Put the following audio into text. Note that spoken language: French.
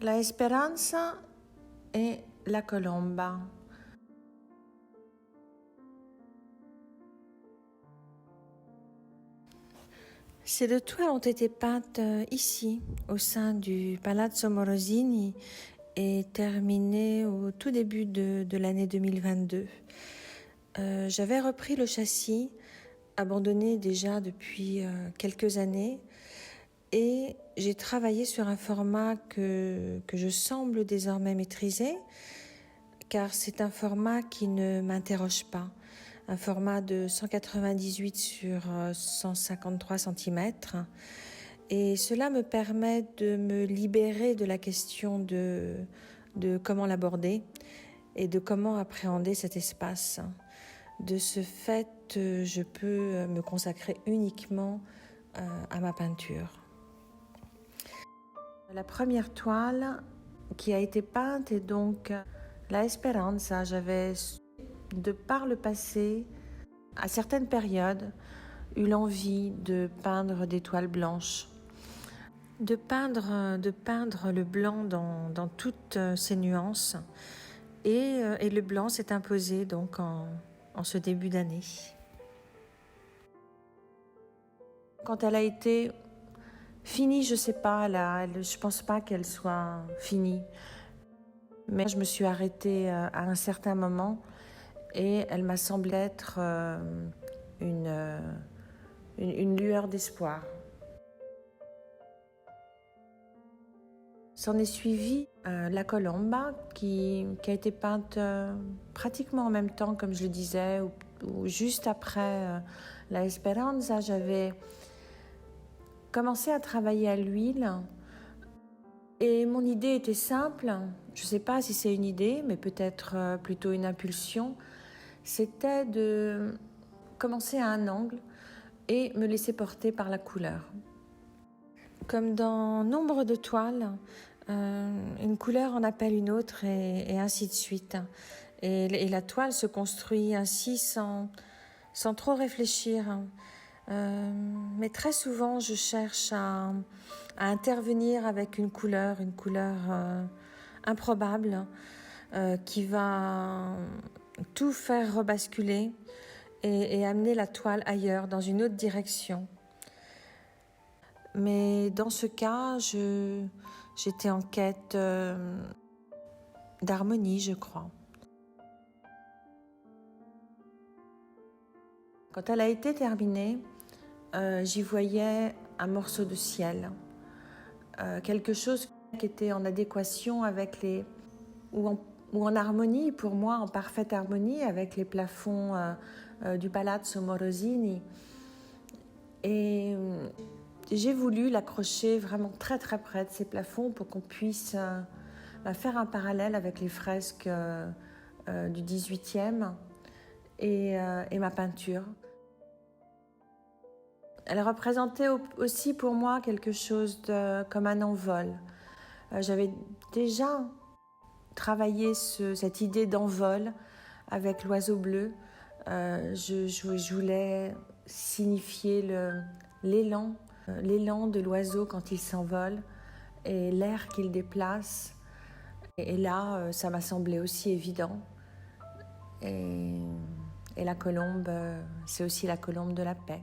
La Esperanza et la Colomba. Ces deux toiles ont été peintes ici, au sein du Palazzo Morosini, et terminées au tout début de l'année 2022. J'avais repris le châssis, abandonné déjà depuis quelques années, et j'ai travaillé sur un format que je semble désormais maîtriser, car c'est un format qui ne m'interroge pas. Un format de 198 sur 153 cm. Et cela me permet de me libérer de la question de comment l'aborder et de comment appréhender cet espace. De ce fait, je peux me consacrer uniquement à ma peinture. La première toile qui a été peinte est donc La Esperanza. J'avais, de par le passé, à certaines périodes, eu l'envie de peindre des toiles blanches, de peindre le blanc dans toutes ses nuances. Et le blanc s'est imposé donc en ce début d'année. Quand elle a été finie, je sais pas, je pense pas qu'elle soit finie. Mais je me suis arrêtée à un certain moment et elle m'a semblé être une lueur d'espoir. S'en est suivi la Colomba qui a été peinte pratiquement en même temps, comme je le disais, ou juste après la Esperanza. J'avais commencé à travailler à l'huile et mon idée était simple. Je ne sais pas si c'est une idée, mais peut-être plutôt une impulsion. C'était de commencer à un angle et me laisser porter par la couleur. Comme dans nombre de toiles, une couleur en appelle une autre et ainsi de suite. Et la toile se construit ainsi sans trop réfléchir. Mais très souvent, je cherche à intervenir avec une couleur improbable qui va tout faire rebasculer et amener la toile ailleurs, dans une autre direction. Mais dans ce cas, j'étais en quête d'harmonie, je crois. Quand elle a été terminée, j'y voyais un morceau de ciel, quelque chose qui était en adéquation avec ou en harmonie, pour moi, en parfaite harmonie avec les plafonds du Palazzo Morosini. Et j'ai voulu l'accrocher vraiment très très près de ces plafonds pour qu'on puisse faire un parallèle avec les fresques du XVIIIe et ma peinture. Elle représentait aussi pour moi quelque chose comme un envol. J'avais déjà travaillé cette idée d'envol avec l'oiseau bleu. Je voulais signifier l'élan de l'oiseau quand il s'envole et l'air qu'il déplace. Et là, ça m'a semblé aussi évident. Et la colombe, c'est aussi la colombe de la paix.